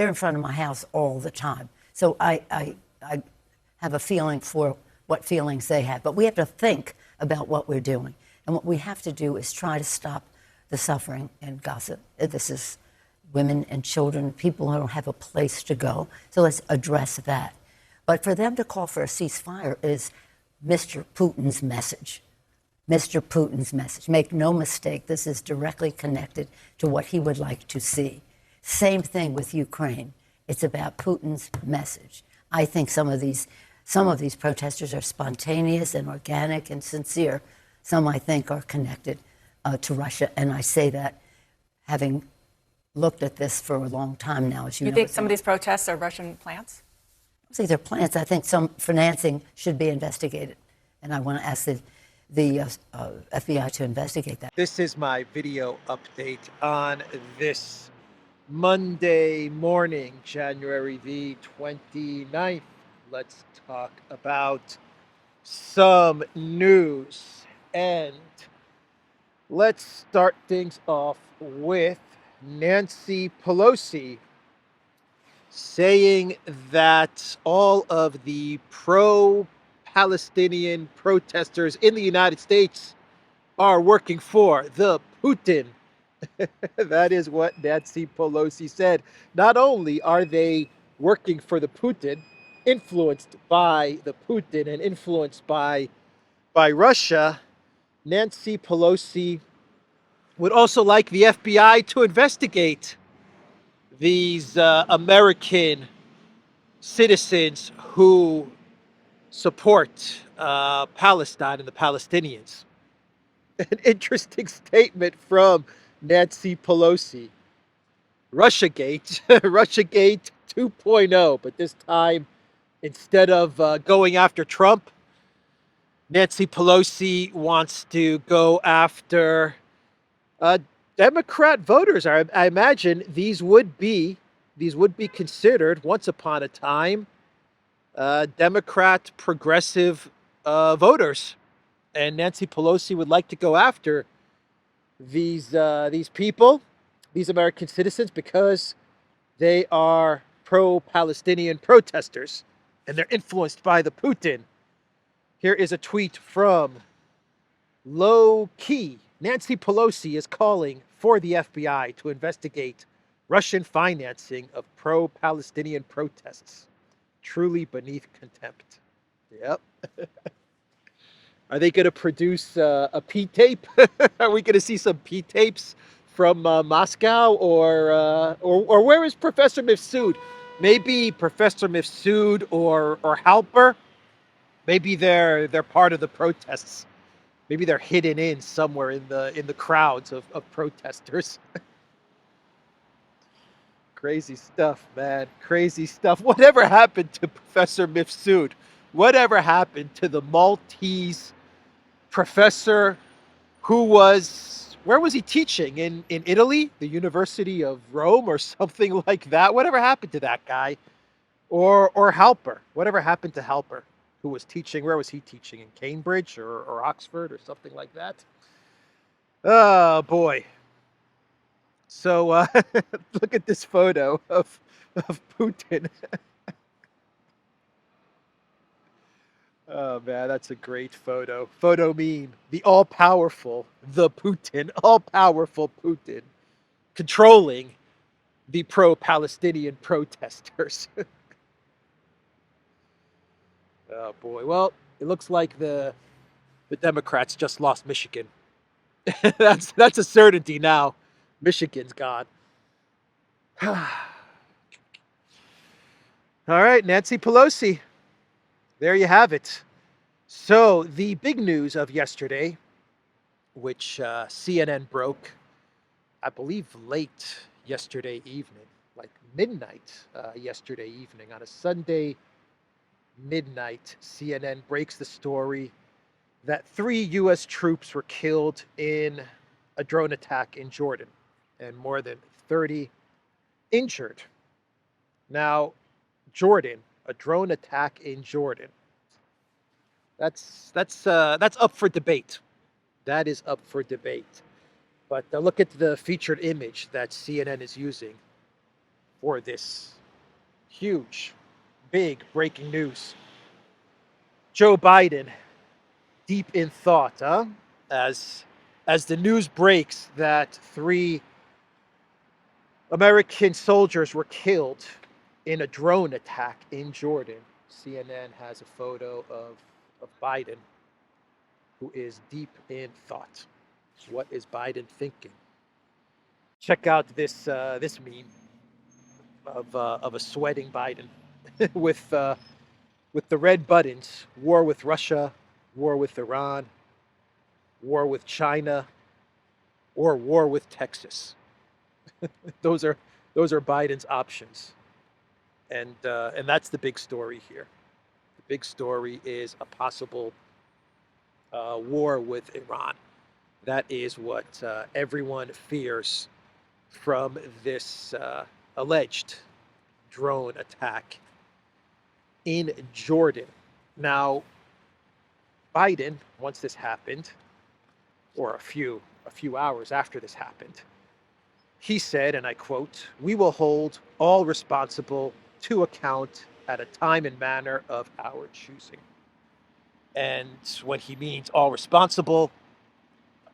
They're in front of my house all the time. So I have a feeling for what feelings they have. But we have to think about what we're doing. And what we have to do is try to stop the suffering in Gaza. This is women and children, people who don't have a place to go. So let's address that. But for them to call for a ceasefire is Mr. Putin's message. Mr. Putin's message. Make no mistake, this is directly connected to what he would like to see. Same thing with Ukraine. It's about Putin's message. I think some of these protesters are spontaneous and organic and sincere. Some, I think, are connected to Russia. And I say that having looked at this for a long time now, as you know. You think some of these protests are Russian plants? I don't think they're plants. I think some financing should be investigated. And I want to ask the FBI to investigate that. This is my video update on this Monday morning, January the 29th. Let's talk about some news. And let's start things off with Nancy Pelosi saying that all of the pro-Palestinian protesters in the United States are working for the Putin. That is what Nancy Pelosi said. Not only are they working for the Putin, influenced by the Putin and influenced by Russia, Nancy Pelosi would also like the FBI to investigate these American citizens who support Palestine and the Palestinians. An interesting statement from Nancy Pelosi. Russiagate, Russiagate 2.0, but this time, instead of going after Trump, Nancy Pelosi wants to go after Democrat voters. I imagine these would be considered once upon a time Democrat progressive voters, and Nancy Pelosi would like to go after these people, these American citizens, because they are pro-Palestinian protesters and they're influenced by the Putin. Here is a tweet from Low Key. Nancy Pelosi is calling for the FBI to investigate Russian financing of pro-Palestinian protests. Truly beneath contempt. Yep. Are they going to produce a P tape? Are we going to see some P tapes from Moscow, or where is Professor Mifsud? Maybe Professor Mifsud or Halper. Maybe they're part of the protests. Maybe they're hidden in somewhere in the crowds of protesters. Crazy stuff, man. Crazy stuff. Whatever happened to Professor Mifsud? Whatever happened to the Maltese professor who was, where was he teaching? In Italy? The University of Rome or something like that? Whatever happened to that guy? Or Halper? Whatever happened to Halper, who was teaching, where was he teaching? In Cambridge or Oxford or something like that? Oh, boy. So look at this photo of Putin. Oh, man, that's a great photo. Photo meme. The all-powerful, the Putin, all-powerful Putin, controlling the pro-Palestinian protesters. Oh, boy. Well, it looks like the Democrats just lost Michigan. That's a certainty now. Michigan's gone. All right, Nancy Pelosi. There you have it. So the big news of yesterday, which CNN broke, I believe late yesterday evening, like midnight yesterday evening, on a Sunday midnight, CNN breaks the story that 3 U.S. troops were killed in a drone attack in Jordan and more than 30 injured. Now, Jordan, a drone attack in Jordan. That's up for debate. That is up for debate. But look at the featured image that CNN is using. for this huge, big breaking news. Joe Biden, deep in thought, huh? As the news breaks that 3 American soldiers were killed in a drone attack in Jordan. CNN has a photo of Biden, who is deep in thought. What is Biden thinking? Check out this meme of a sweating Biden with the red buttons: war with Russia, war with Iran, war with China, or war with Texas. Those are Biden's options, and that's the big story here. The big story is a possible war with Iran. That is what everyone fears from this alleged drone attack in Jordan. Now, Biden, once this happened, or a few hours after this happened, he said, and I quote, "We will hold all responsible to account at a time and manner of our choosing." And when he means all responsible,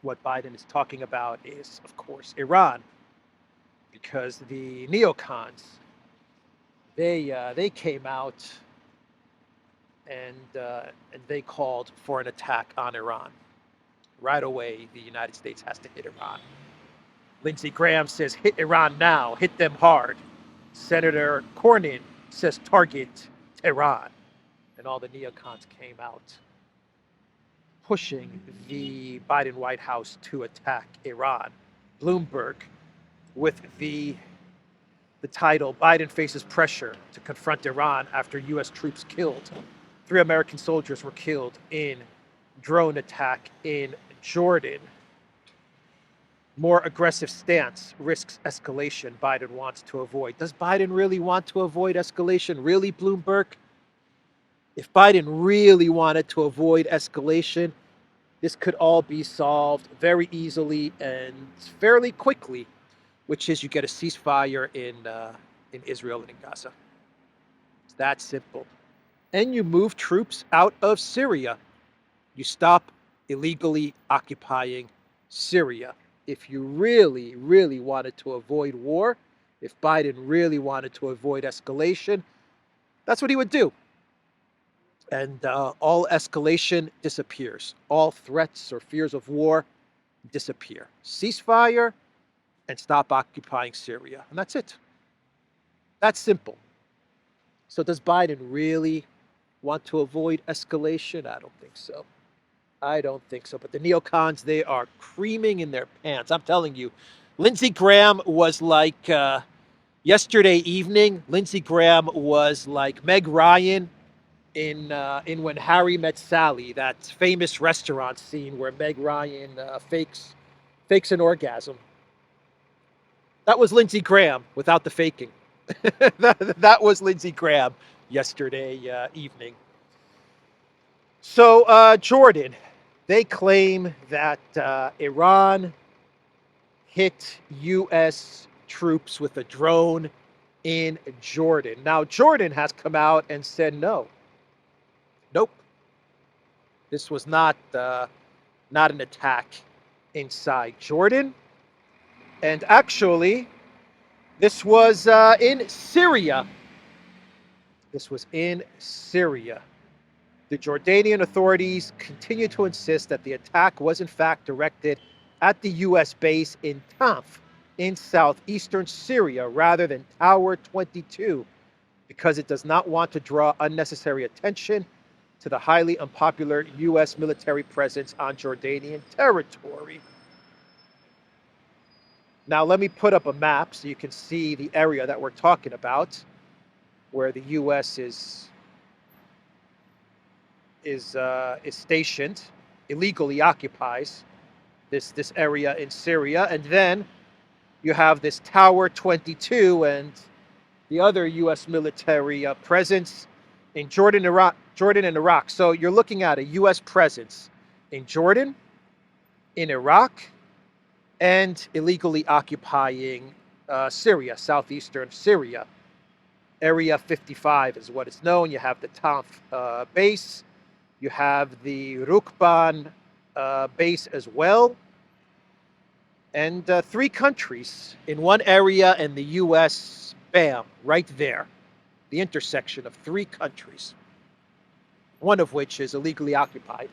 what Biden is talking about is, of course, Iran, because the neocons, they came out and they called for an attack on Iran. Right away, the United States has to hit Iran. Lindsey Graham says, "Hit Iran now, hit them hard." Senator Cornyn says, "Target Tehran." And all the neocons came out pushing the Biden White House to attack Iran. Bloomberg, with the title, "Biden faces pressure to confront Iran after U.S. troops killed." 3 American soldiers were killed in drone attack in Jordan. More aggressive stance risks escalation Biden wants to avoid. Does Biden really want to avoid escalation? Really, Bloomberg? If Biden really wanted to avoid escalation, this could all be solved very easily and fairly quickly, which is you get a ceasefire in Israel and in Gaza. It's that simple. And you move troops out of Syria. You stop illegally occupying Syria. If you really, really wanted to avoid war, if Biden really wanted to avoid escalation, that's what he would do. And all escalation disappears. All threats or fears of war disappear. Ceasefire and stop occupying Syria. And that's it. That's simple. So does Biden really want to avoid escalation? I don't think so. I don't think so. But the neocons, they are creaming in their pants. I'm telling you, Lindsey Graham was like, yesterday evening, Lindsey Graham was like Meg Ryan in When Harry Met Sally, that famous restaurant scene where Meg Ryan fakes an orgasm. That was Lindsey Graham without the faking. that was Lindsey Graham yesterday evening. So Jordan, they claim that Iran hit U.S. troops with a drone in Jordan. Now, Jordan has come out and said no. Nope. This was not an attack inside Jordan. And actually, this was in Syria. This was in Syria. The Jordanian authorities continue to insist that the attack was in fact directed at the U.S. base in Tanf in southeastern Syria rather than Tower 22, because it does not want to draw unnecessary attention to the highly unpopular U.S. military presence on Jordanian territory. Now, let me put up a map so you can see the area that we're talking about, where the U.S. is stationed, illegally occupies this area in Syria, and then you have this Tower 22 and the other U.S. military presence in Jordan and Iraq. So you're looking at a U.S. presence in Jordan, in Iraq, and illegally occupying Syria, southeastern Syria. Area 55 is what it's known. You have the Tanf base. You have the Rukban base as well. And three countries in one area, and the U.S., bam, right there. The intersection of three countries, one of which is illegally occupied,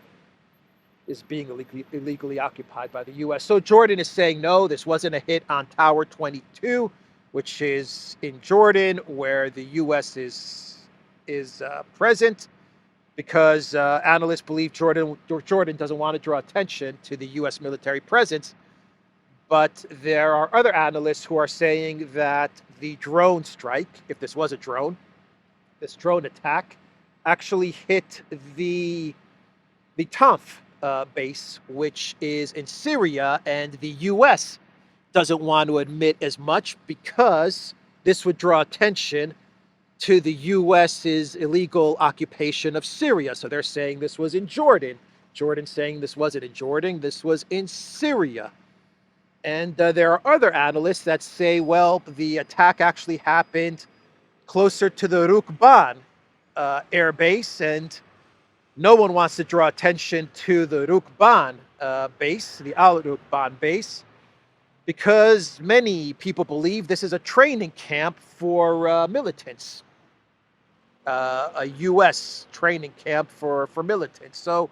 is being illegally occupied by the U.S. So Jordan is saying, no, this wasn't a hit on Tower 22, which is in Jordan, where the U.S. is present, because analysts believe Jordan doesn't want to draw attention to the U.S. military presence. But there are other analysts who are saying that the drone strike, if this was a drone, this drone attack, actually hit the Tanf base, which is in Syria, and the U.S. doesn't want to admit as much because this would draw attention to the U.S.'s illegal occupation of Syria. So they're saying this was in Jordan. Jordan saying this wasn't in Jordan, this was in Syria. And there are other analysts that say, well, the attack actually happened closer to the Rukban air base, and no one wants to draw attention to the Rukban base, the Al Rukban base, because many people believe this is a training camp for militants, a U.S. training camp for militants. So,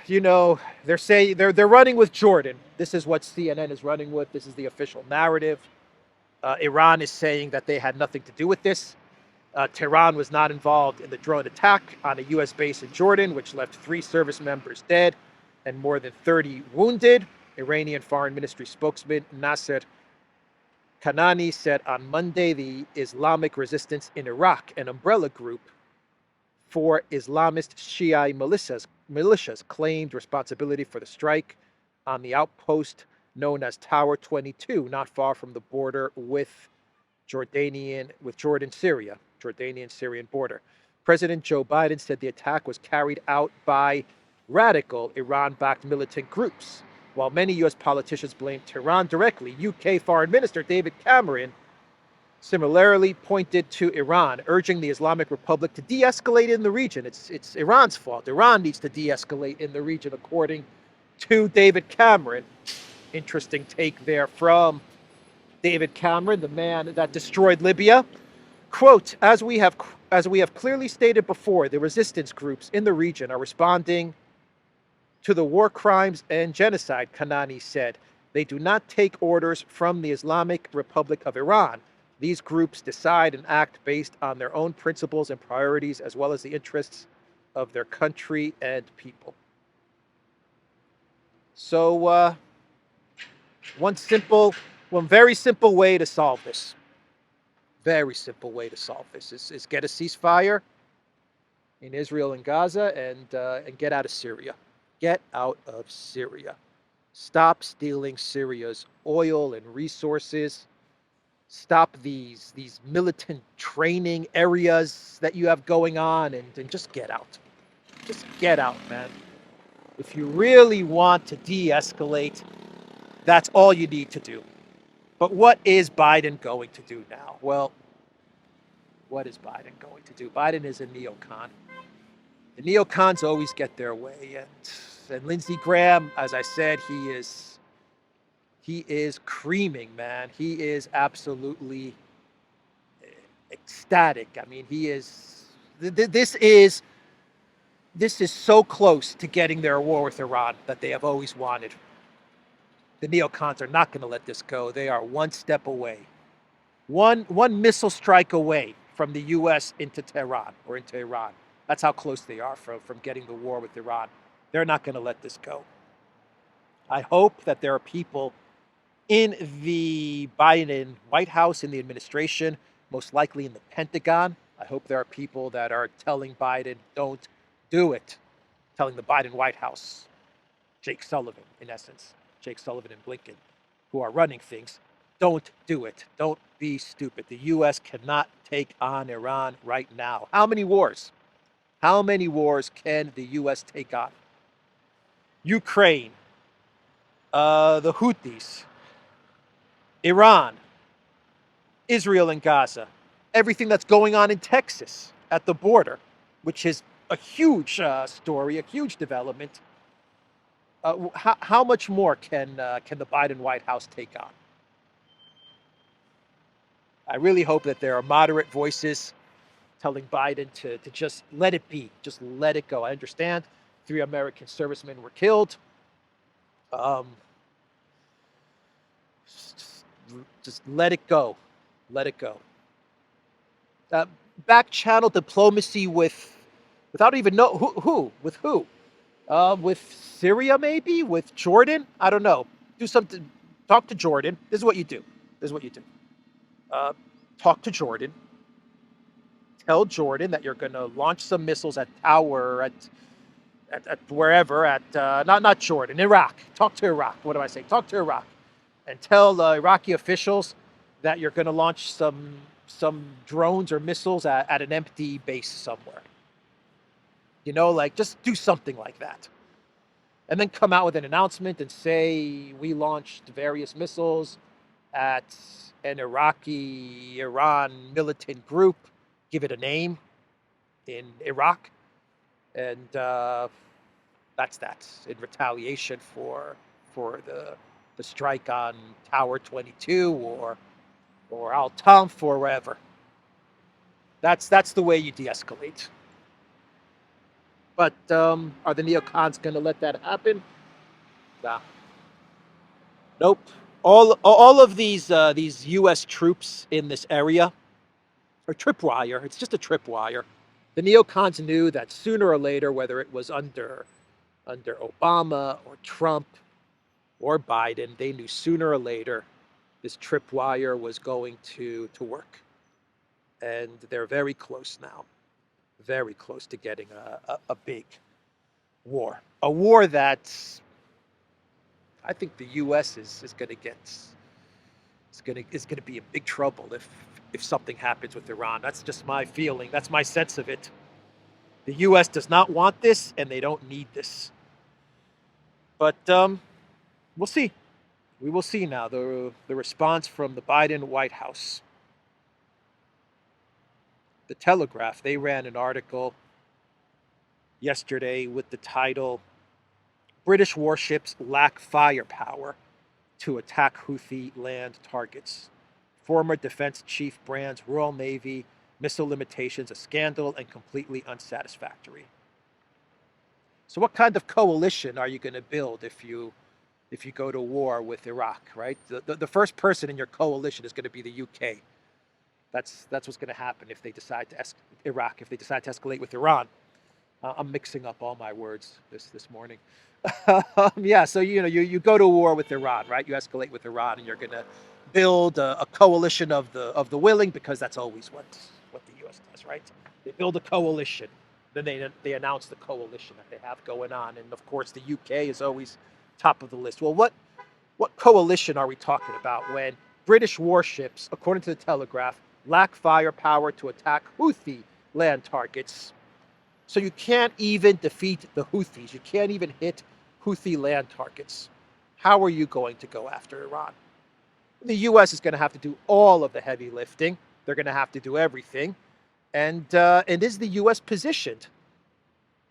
you know, they're saying they're running with Jordan. This is what CNN is running with. This is the official narrative. Iran is saying that they had nothing to do with this. Tehran was not involved in the drone attack on a U.S. base in Jordan, which left 3 service members dead and more than 30 wounded. Iranian Foreign Ministry spokesman Nasser Kanani said on Monday the Islamic Resistance in Iraq, an umbrella group for Islamist Shia militias, claimed responsibility for the strike on the outpost known as Tower 22, not far from the border with Jordanian-Syrian border. President Joe Biden said the attack was carried out by radical Iran-backed militant groups. While many U.S. politicians blame Tehran directly, UK Foreign Minister David Cameron similarly pointed to Iran, urging the Islamic Republic to de-escalate in the region. It's Iran's fault. Iran needs to de-escalate in the region, according to David Cameron. Interesting take there from David Cameron, the man that destroyed Libya. Quote, as we have clearly stated before, the resistance groups in the region are responding to the war crimes and genocide, Kanani said. They do not take orders from the Islamic Republic of Iran. These groups decide and act based on their own principles and priorities, as well as the interests of their country and people. So, one very simple way to solve this, is get a ceasefire in Israel and Gaza, and get out of Syria. Get out of Syria. Stop stealing Syria's oil and resources. Stop these militant training areas that you have going on, and just get out. Just get out, man. If you really want to de-escalate, that's all you need to do. But what is Biden going to do now? Well, what is Biden going to do? Biden is a neocon. The neocons always get their way. And Lindsey Graham, as I said, he is creaming, man. He is absolutely ecstatic. I mean, this is so close to getting their war with Iran that they have always wanted. The neocons are not going to let this go. They are one step away, one missile strike away from the U.S. into Tehran or into Iran. That's how close they are from getting the war with Iran. They're not going to let this go. I hope that there are people in the Biden White House, in the administration, most likely in the Pentagon. I hope there are people that are telling Biden, don't do it. Telling the Biden White House, Jake Sullivan, in essence, Jake Sullivan and Blinken, who are running things, don't do it. Don't be stupid. The U.S. cannot take on Iran right now. How many wars? How many wars can the U.S. take on? Ukraine, the Houthis, Iran, Israel and Gaza, everything that's going on in Texas at the border, which is a huge story, a huge development. How much more can the Biden White House take on? I really hope that there are moderate voices telling Biden to just let it be, just let it go. I understand 3 American servicemen were killed. Um, just, just let it go, let it go. Uh, Back channel diplomacy without even know with who, with Syria maybe, with Jordan. I don't know. Do something. Talk to Jordan. This is what you do. This is what you do. Uh, Talk to Jordan. Tell Jordan that you're going to launch some missiles at Tower at wherever at not Jordan, Iraq. Talk to Iraq. What do I say? Talk to Iraq, and tell Iraqi officials that you're going to launch some drones or missiles at an empty base somewhere. You know, like just do something like that, and then come out with an announcement and say we launched various missiles at an Iraqi Iran militant group. Give it a name in Iraq, and that's that in retaliation for the strike on Tower 22 or Al Tanf or wherever. That's the way you de-escalate. But are the neocons going to let that happen? Nah. Nope. All of these U.S. troops in this area are tripwire. It's just a tripwire. The neocons knew that sooner or later, whether it was under Obama or Trump or Biden, they knew sooner or later this tripwire was going to work. And they're very close now, very close to getting a big war. A war that I think the U.S. is going to get is going to be in big trouble if something happens with Iran. That's just my feeling. That's my sense of it. The U.S. does not want this, and they don't need this. But we'll see. We will see now the response from the Biden White House. The Telegraph, they ran an article yesterday with the title, British warships lack firepower to attack Houthi land targets. Former Defense Chief brands Royal Navy missile limitations a scandal and completely unsatisfactory. So what kind of coalition are you going to build if you go to war with Iraq, right? The first person in your coalition is going to be the UK. That's what's going to happen if they decide to Iraq, if they decide to escalate with Iran. I'm mixing up all my words this morning. Yeah, so you go to war with Iran, right? You escalate with Iran, and you're going to build a coalition of the willing, because that's always what the U.S. does, right? They build a coalition, then they announce the coalition that they have going on, and of course the UK is always top of the list. Well, what coalition are we talking about when British warships, according to the Telegraph, lack firepower to attack Houthi land targets? So you can't even defeat the Houthis. You can't even hit Houthi land targets. How are you going to go after Iran? The U.S. is going to have to do all of the heavy lifting. They're going to have to do everything. And is the U.S. positioned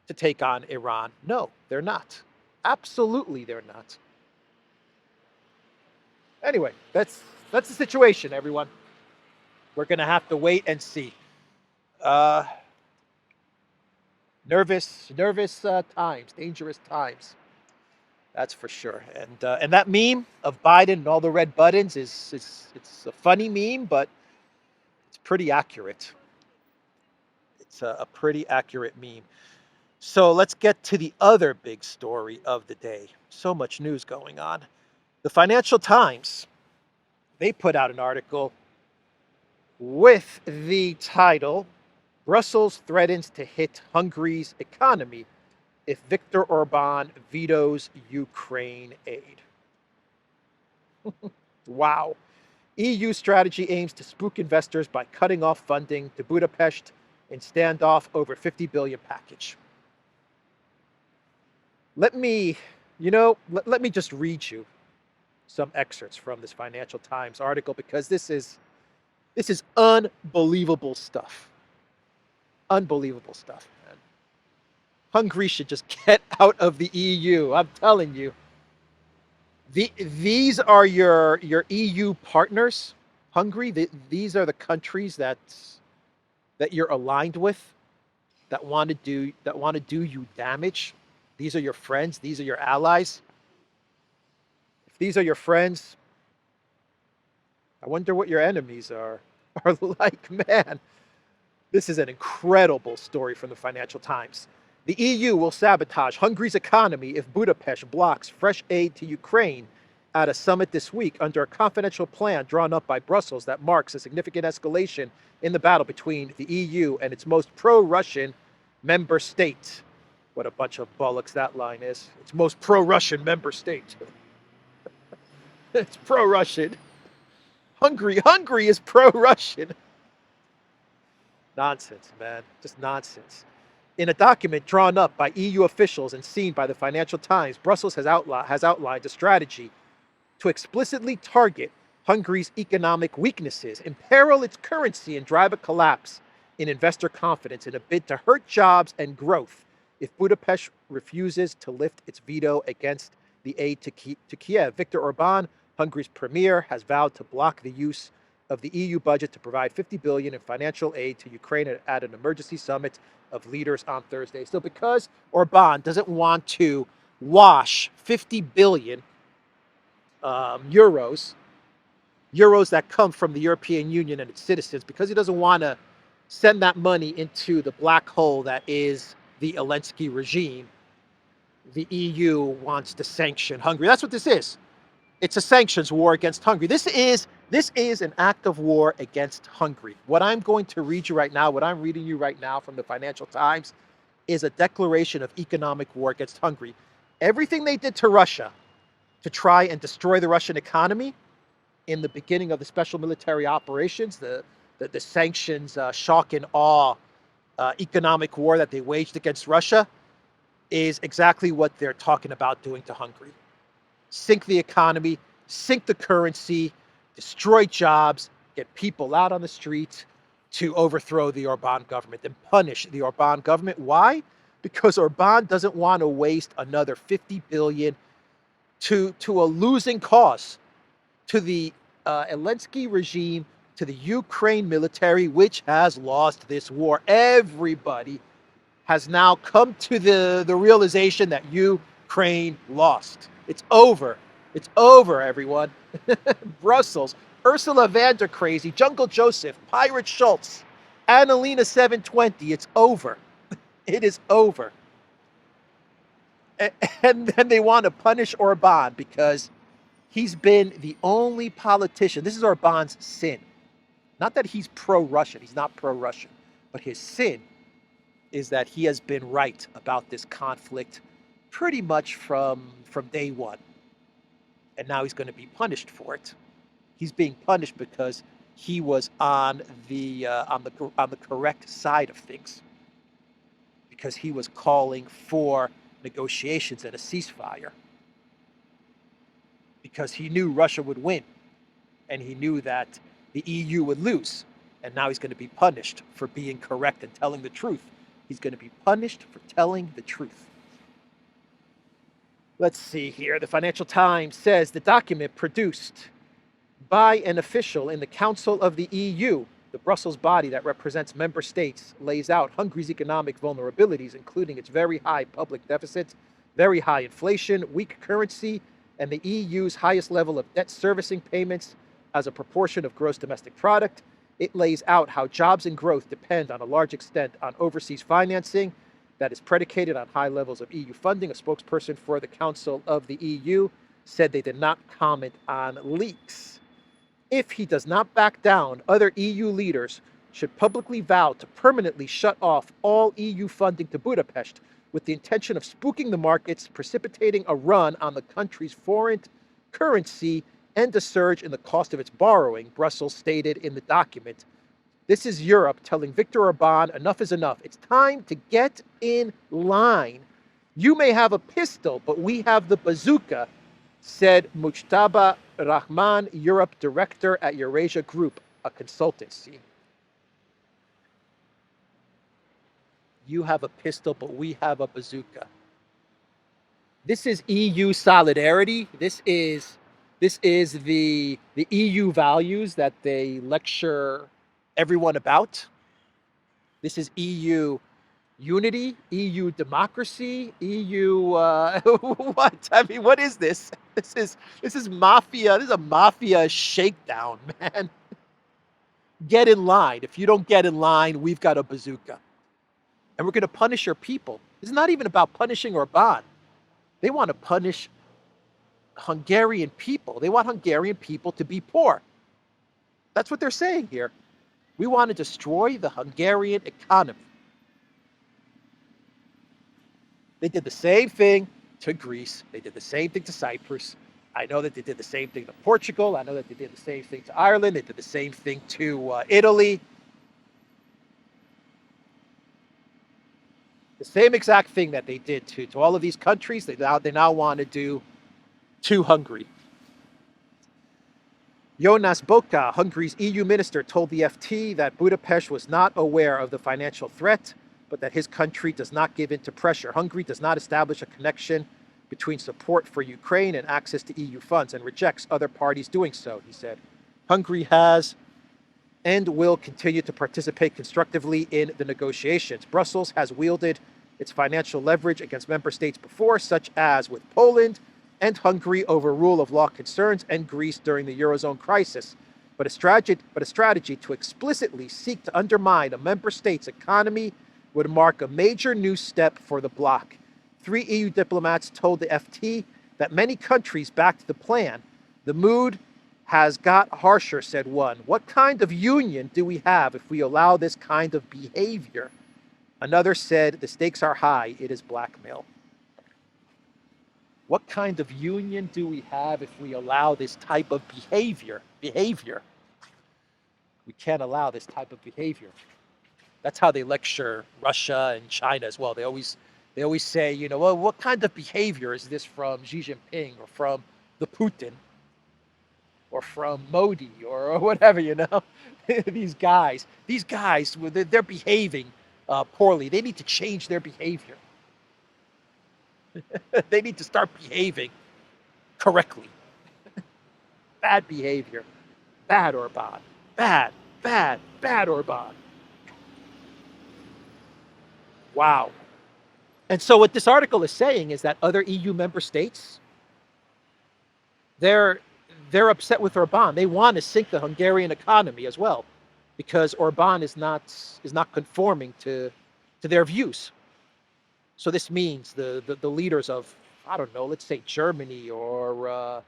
to take on Iran? No, they're not. Absolutely, they're not. Anyway, that's the situation, everyone. We're going to have to wait and see. Nervous times, dangerous times. That's for sure. And that meme of Biden and all the red buttons it's a funny meme, but it's pretty accurate. It's a pretty accurate meme. So let's get to the other big story of the day. So much news going on. The Financial Times, they put out an article with the title, Brussels threatens to hit Hungary's economy if Viktor Orban vetoes Ukraine aid. Wow. EU strategy aims to spook investors by cutting off funding to Budapest in standoff over 50 billion package. Let me just read you some excerpts from this Financial Times article because this is unbelievable stuff. Unbelievable stuff, man. Hungary should just get out of the EU. I'm telling you. These are your EU partners. Hungary. These are the countries that you're aligned with, that want to do you damage. These are your friends. These are your allies. If these are your friends, I wonder what your enemies are like, man. This is an incredible story from the Financial Times. The EU will sabotage Hungary's economy if Budapest blocks fresh aid to Ukraine at a summit this week under a confidential plan drawn up by Brussels that marks a significant escalation in the battle between the EU and its most pro-Russian member state. What a bunch of bollocks that line is. Its most pro-Russian member state. It's pro-Russian. Hungary is pro-Russian. Nonsense, man. Just nonsense. In a document drawn up by EU officials and seen by the Financial Times, Brussels has outlined a strategy to explicitly target Hungary's economic weaknesses, imperil its currency, and drive a collapse in investor confidence in a bid to hurt jobs and growth if Budapest refuses to lift its veto against the aid to Kiev. Viktor Orban, Hungary's premier, has vowed to block the use of the EU budget to provide 50 billion in financial aid to Ukraine at an emergency summit of leaders on Thursday. So because Orban doesn't want to wash 50 billion euros that come from the European Union and its citizens, because he doesn't want to send that money into the black hole that is the Zelensky regime, the EU wants to sanction Hungary. That's what this is. It's a sanctions war against Hungary. This is an act of war against Hungary. What I'm going to read you right now, what I'm reading you right now from the Financial Times, is a declaration of economic war against Hungary. Everything they did to Russia to try and destroy the Russian economy in the beginning of the special military operations, the sanctions, shock and awe economic war that they waged against Russia, is exactly what they're talking about doing to Hungary. Sink the economy, sink the currency, destroy jobs, get people out on the streets to overthrow the Orban government and punish the Orban government. Why? Because Orban doesn't want to waste another 50 billion to a losing cause, to the Zelensky regime, to the Ukraine military, which has lost this war. Everybody has now come to the realization that Ukraine lost. It's over. It's over, everyone. Brussels, Ursula von der Crazy, Jungle Joseph, Pirate Schultz, Annalena 720. It's over. It is over. And then they want to punish Orban because he's been the only politician. This is Orban's sin. Not that he's pro-Russian. He's not pro-Russian. But his sin is that he has been right about this conflict pretty much from day one. And now he's going to be punished for it. He's being punished because he was on the correct side of things. Because he was calling for negotiations and a ceasefire. Because he knew Russia would win. And he knew that the EU would lose. And now he's going to be punished for being correct and telling the truth. He's going to be punished for telling the truth. Let's see here. The Financial Times says the document produced by an official in the Council of the EU, the Brussels body that represents member states, lays out Hungary's economic vulnerabilities, including its very high public deficit, very high inflation, weak currency, and the EU's highest level of debt servicing payments as a proportion of gross domestic product. It lays out how jobs and growth depend on a large extent on overseas financing that is predicated on high levels of EU funding. A spokesperson for the Council of the EU said they did not comment on leaks. If he does not back down, other EU leaders should publicly vow to permanently shut off all EU funding to Budapest with the intention of spooking the markets, precipitating a run on the country's foreign currency and a surge in the cost of its borrowing, Brussels stated in the document. This is Europe telling Viktor Orban, enough is enough. It's time to get in line. You may have a pistol, but we have the bazooka. said Mujtaba Rahman, Europe director at Eurasia Group, a consultancy. You have a pistol, but we have a bazooka. This is EU solidarity. This is the EU values that they lecture everyone about. This is EU unity, EU democracy, EU what? I mean, what is this? This is mafia. This is a mafia shakedown, man. Get in line. If you don't get in line, we've got a bazooka. And we're going to punish your people. It's not even about punishing Orban. They want to punish Hungarian people. They want Hungarian people to be poor. That's what they're saying here. We want to destroy the Hungarian economy. They did the same thing to Greece. They did the same thing to Cyprus. I know that they did the same thing to Portugal. I know that they did the same thing to Ireland. They did the same thing to Italy. The same exact thing that they did to all of these countries, they now want to do to Hungary. Jonas Boka, Hungary's EU minister, told the FT that Budapest was not aware of the financial threat, but that his country does not give in to pressure. Hungary does not establish a connection between support for Ukraine and access to EU funds and rejects other parties doing so, he said. Hungary has and will continue to participate constructively in the negotiations. Brussels has wielded its financial leverage against member states before, such as with Poland and Hungary over rule of law concerns and Greece during the Eurozone crisis. But a strategy to explicitly seek to undermine a member state's economy would mark a major new step for the bloc. 3 EU diplomats told the FT that many countries backed the plan. The mood has got harsher, said one. What kind of union do we have if we allow this kind of behavior? Another said, the stakes are high. It is blackmail. What kind of union do we have if we allow this type of behavior? We can't allow this type of behavior. That's how they lecture Russia and China as well. They always say, well, what kind of behavior is this from Xi Jinping or from the Putin or from Modi or whatever, These guys, they're behaving poorly. They need to change their behavior. They need to start behaving correctly. Bad behavior. Bad Orban. Bad Orban. Wow. And so what this article is saying is that other EU member states, they're upset with Orban. They want to sink the Hungarian economy as well, because Orban is not conforming to their views. So this means the leaders of, I don't know, let's say Germany or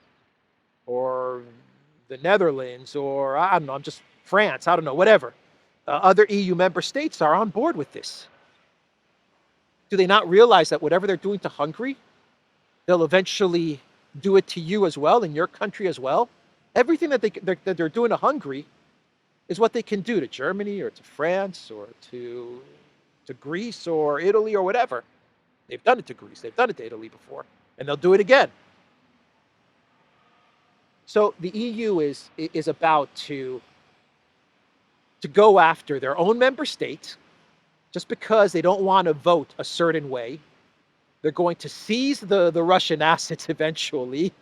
the Netherlands or I don't know, just France, I don't know, whatever. Other EU member states are on board with this. Do they not realize that whatever they're doing to Hungary, they'll eventually do it to you as well, in your country as well? Everything that they're doing to Hungary is what they can do to Germany or to France or to Greece or Italy or whatever. They've done it to Greece. They've done it to Italy before, and they'll do it again. So the EU is about to go after their own member states just because they don't want to vote a certain way. They're going to seize the Russian assets eventually.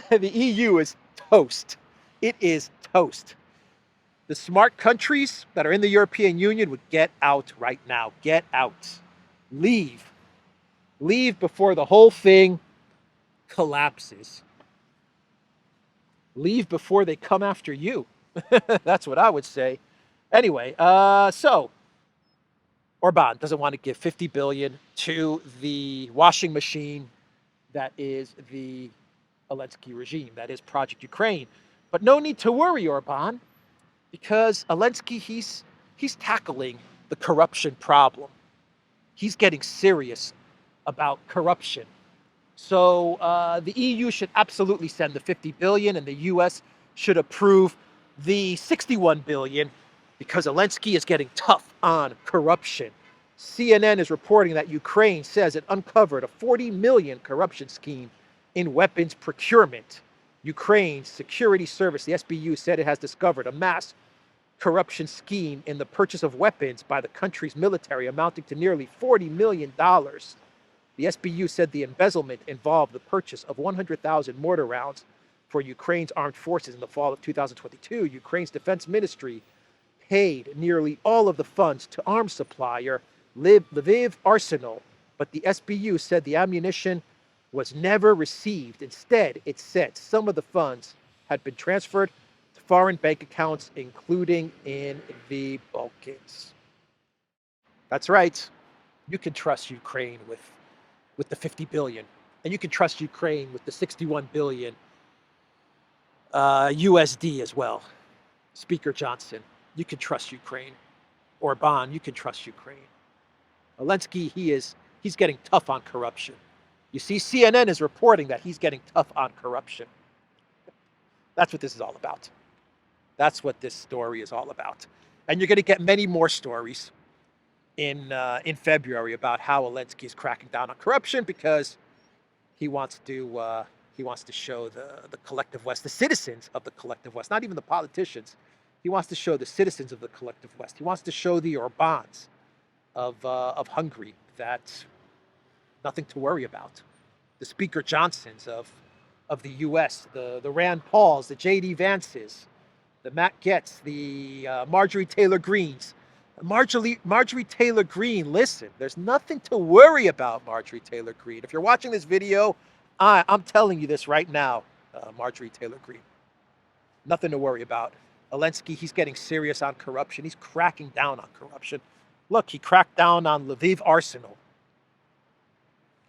The EU is toast. It is toast. The smart countries that are in the European Union would get out right now. Get out. Leave. Leave before the whole thing collapses. Leave before they come after you. That's what I would say. Anyway, so Orban doesn't want to give 50 billion to the washing machine that is the Zelensky regime, that is Project Ukraine. But no need to worry, Orban, because Zelensky, he's tackling the corruption problem. He's getting serious about corruption. So the EU should absolutely send the 50 billion and the US should approve the 61 billion because Zelensky is getting tough on corruption. CNN is reporting that Ukraine says it uncovered a 40 million corruption scheme in weapons procurement. Ukraine's security service, the SBU, said it has discovered a mass corruption scheme in the purchase of weapons by the country's military amounting to nearly $40 million. The SBU said the embezzlement involved the purchase of 100,000 mortar rounds for Ukraine's armed forces in the fall of 2022. Ukraine's defense ministry paid nearly all of the funds to arms supplier Lviv Arsenal, but the SBU said the ammunition was never received. Instead, it said some of the funds had been transferred to foreign bank accounts, including in the Balkans. That's right. You can trust Ukraine with the 50 billion, and you can trust Ukraine with the 61 billion USD as well. Speaker Johnson, you can trust Ukraine. Orban, you can trust Ukraine. Zelensky, he's getting tough on corruption. You see, CNN is reporting that he's getting tough on corruption. That's what this is all about. That's what this story is all about. And you're going to get many more stories in February about how Zelensky is cracking down on corruption, because he wants to show the collective West, the citizens of the collective West, not even the politicians. He wants to show the citizens of the collective West. He wants to show the Orbans of Hungary that nothing to worry about. The Speaker Johnsons of the U.S., the Rand Pauls, the J.D. Vances, the Matt Gaetz, the Marjorie Taylor Greens. Marjorie Taylor Greene, listen, there's nothing to worry about, Marjorie Taylor Greene. If you're watching this video, I'm telling you this right now, Marjorie Taylor Greene. Nothing to worry about. Zelensky, he's getting serious on corruption. He's cracking down on corruption. Look, he cracked down on Lviv Arsenal.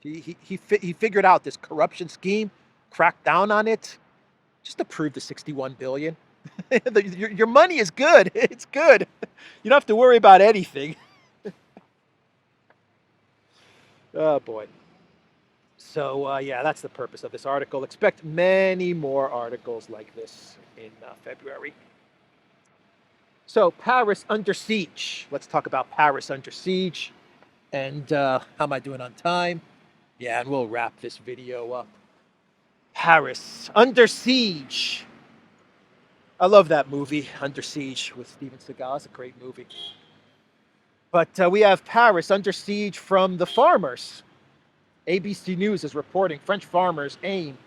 He figured out this corruption scheme, cracked down on it, just to prove the 61 billion. Your money is good. It's good. You don't have to worry about anything. Oh, boy. So, yeah, that's the purpose of this article. Expect many more articles like this in February. So, Paris under siege. Let's talk about Paris under siege. And how am I doing on time? Yeah, and we'll wrap this video up. Paris under siege. I love that movie, Under Siege, with Steven Seagal. It's a great movie. But we have Paris under siege from the farmers. ABC News is reporting French farmers aim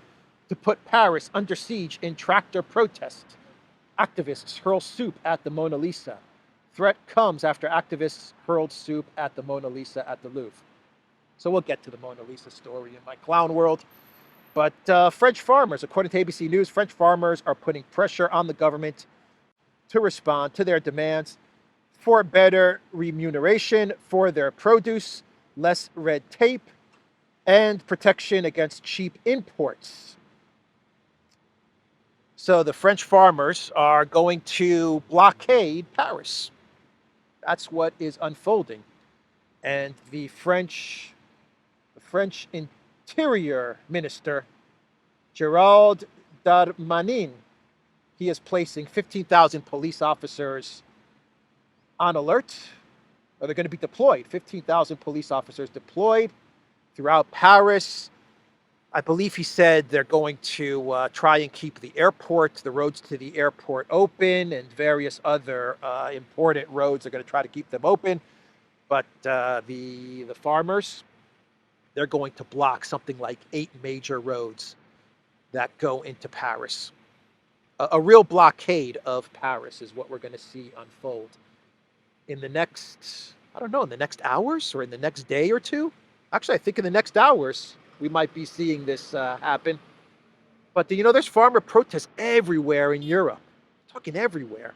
to put Paris under siege in tractor protest. Activists hurl soup at the Mona Lisa. Threat comes after activists hurled soup at the Mona Lisa at the Louvre. So we'll get to the Mona Lisa story in my clown world. But French farmers, according to ABC News, French farmers are putting pressure on the government to respond to their demands for better remuneration for their produce, less red tape, and protection against cheap imports. So the French farmers are going to blockade Paris. That's what is unfolding. And the French Interior Minister, Gerald Darmanin, he is placing 15,000 police officers on alert, or they're going to be deployed. 15,000 police officers deployed throughout Paris. I believe he said they're going to try and keep the airport, the roads to the airport open, and various other important roads. They're going to try to keep them open. But the farmers, they're going to block something like 8 major roads that go into Paris. A real blockade of Paris is what we're going to see unfold in the next, I don't know, in the next hours or in the next day or two. Actually, I think in the next hours, we might be seeing this happen. But, there's farmer protests everywhere in Europe. I'm talking everywhere.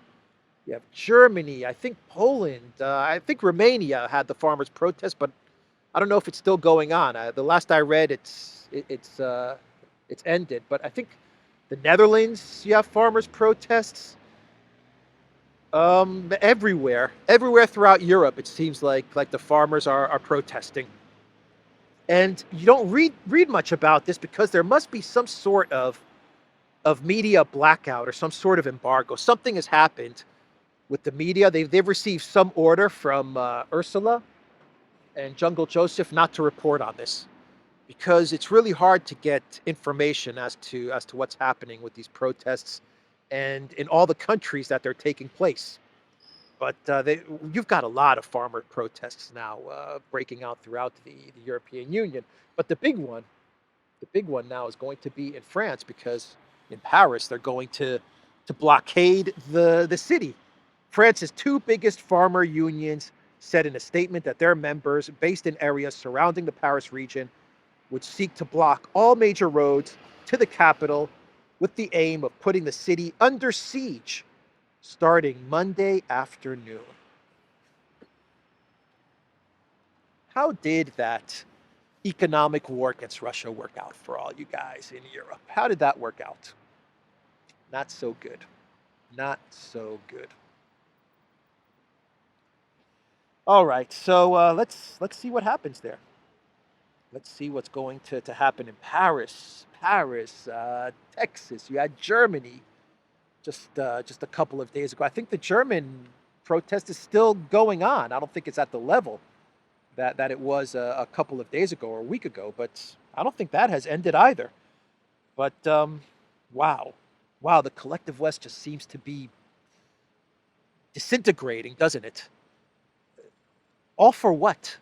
You have Germany, I think Poland, I think Romania had the farmers' protest, but I don't know if it's still going on. The last I read, it's ended. But I think the Netherlands, you have farmers' protests. Everywhere throughout Europe, it seems like the farmers are protesting. And you don't read much about this because there must be some sort of media blackout or some sort of embargo. Something has happened with the media. They've received some order from Ursula and Jungle Joseph not to report on this. because it's really hard to get information as to what's happening with these protests and in all the countries that they're taking place. But you've got a lot of farmer protests now breaking out throughout the European Union. But the big one now is going to be in France because in Paris they're going to blockade the city. France's two biggest farmer unions said in a statement that their members, based in areas surrounding the Paris region, would seek to block all major roads to the capital with the aim of putting the city under siege starting Monday afternoon. How did that economic war against Russia work out for all you guys in Europe? How did that work out? Not so good. Not so good. All right, so let's see what happens there. Let's see what's going to happen in Paris, Texas. You had Germany just a couple of days ago. I think the German protest is still going on. I don't think it's at the level that it was a couple of days ago or a week ago, but I don't think that has ended either. But wow, wow, the collective West just seems to be disintegrating, doesn't it? All for what?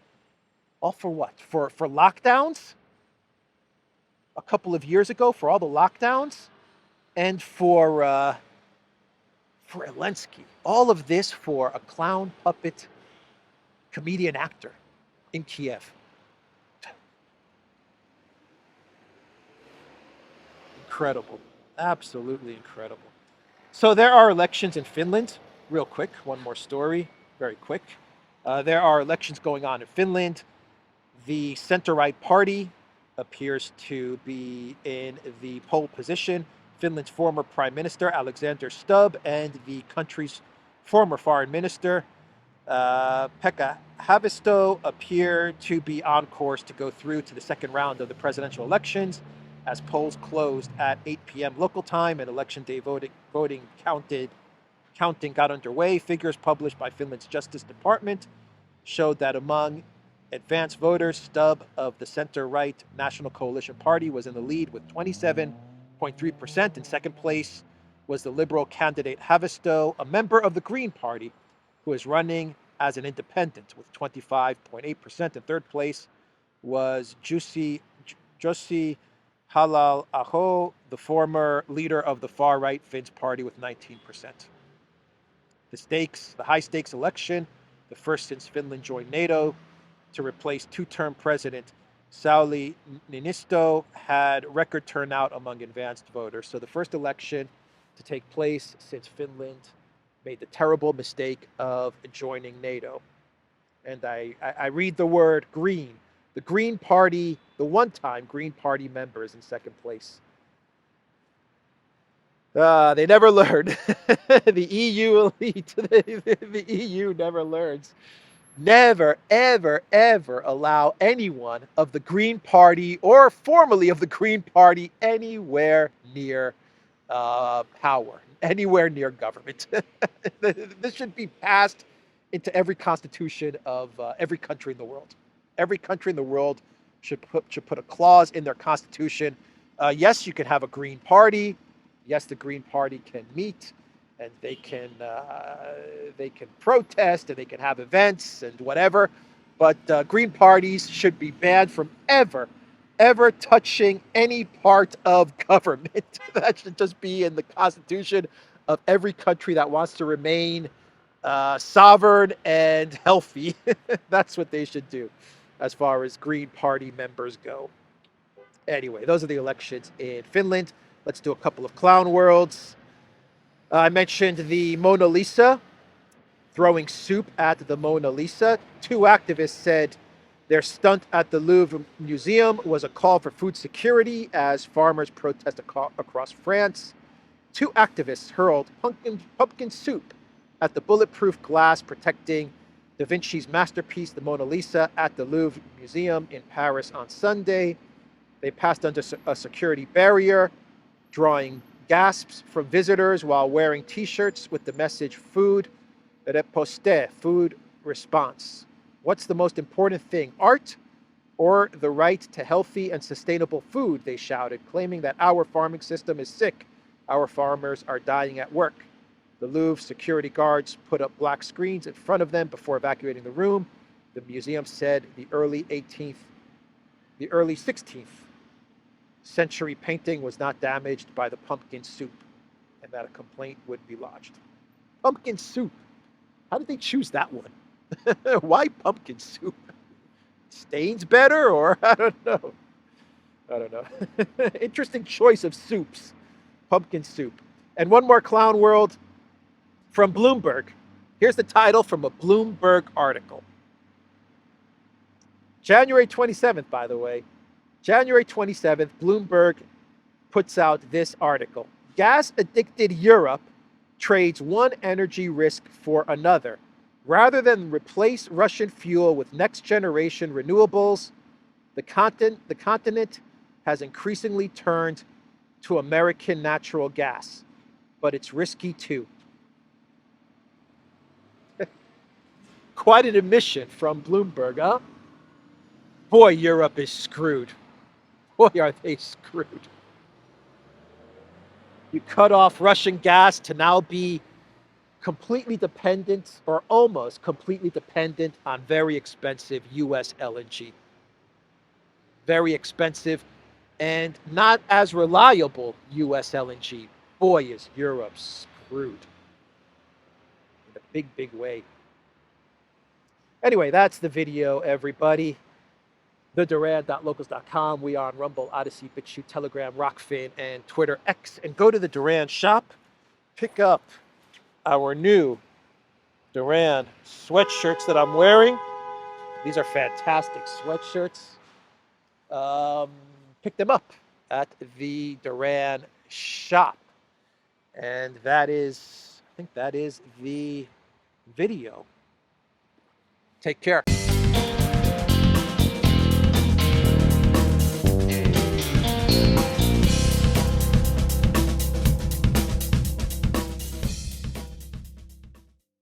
All for what? For lockdowns? A couple of years ago, for all the lockdowns, and for Zelensky. All of this for a clown puppet comedian actor in Kiev. Incredible. Absolutely incredible. So there are elections in Finland. Real quick, one more story, very quick. There are elections going on in Finland. The center-right party appears to be in the pole position. Finland's former Prime Minister, Alexander Stubb, and the country's former Foreign Minister, Pekka Haavisto, appear to be on course to go through to the second round of the presidential elections as polls closed at 8 p.m. local time and election day counting got underway. Figures published by Finland's Justice Department showed that among advanced voters, Stubb of the center-right National Coalition Party was in the lead with 27.3%. In second place was the liberal candidate Haavisto, a member of the Green Party, who is running as an independent with 25.8%. In third place was Jussi Halla-aho, the former leader of the far-right Finns party with 19%. The high-stakes election, the first since Finland joined NATO, to replace two-term president Sauli Niinisto, had record turnout among advanced voters. So the first election to take place since Finland made the terrible mistake of joining NATO. And I read the word green. The Green Party, the one-time Green Party members in second place. They never learned. The EU elite, the EU never learns. Never, ever, ever allow anyone of the Green Party or formerly of the Green Party anywhere near power, anywhere near government. This should be passed into every constitution of every country in the world. Every country in the world should put a clause in their constitution. Yes, you can have a Green Party. Yes, the Green Party can meet, and they can protest, and they can have events and whatever. But Green parties should be banned from ever touching any part of government. That should just be in the constitution of every country that wants to remain sovereign and healthy. That's what they should do as far as Green Party members go. Anyway, those are the elections in Finland. Let's do a couple of clown worlds. I mentioned the Mona Lisa, throwing soup at the Mona Lisa. Two activists said their stunt at the Louvre Museum was a call for food security as farmers protest across France. Two activists hurled pumpkin soup at the bulletproof glass protecting Da Vinci's masterpiece, the Mona Lisa, at the Louvre Museum in Paris on Sunday. They passed under a security barrier, drawing gasps from visitors while wearing T-shirts with the message "Food Riposte," food response. What's the most important thing, art or the right to healthy and sustainable food, they shouted, claiming that our farming system is sick. Our farmers are dying at work. The Louvre security guards put up black screens in front of them before evacuating the room. The museum said the early 16th century painting was not damaged by the pumpkin soup and that a complaint would be lodged. Pumpkin soup. How did they choose that one? Why pumpkin soup? Stains better, or I don't know. I don't know. Interesting choice of soups. Pumpkin soup. And one more clown world from Bloomberg. Here's the title from a Bloomberg article. January 27th, by the way. January 27th, Bloomberg puts out this article. Gas-addicted Europe trades one energy risk for another. Rather than replace Russian fuel with next-generation renewables, the continent has increasingly turned to American natural gas. But it's risky too. Quite an admission from Bloomberg, huh? Boy, Europe is screwed. Boy, are they screwed. You cut off Russian gas to now be completely dependent, or almost completely dependent, on very expensive US LNG. Very expensive and not as reliable US LNG. Boy, is Europe screwed in a big, big way. Anyway, that's the video, everybody. TheDuran.locals.com. We are on Rumble, Odyssey, BitChute, Telegram, Rockfin, and Twitter X. And go to the Duran shop. Pick up our new Duran sweatshirts that I'm wearing. These are fantastic sweatshirts. Pick them up at the Duran shop. And that is, I think that is the video. Take care.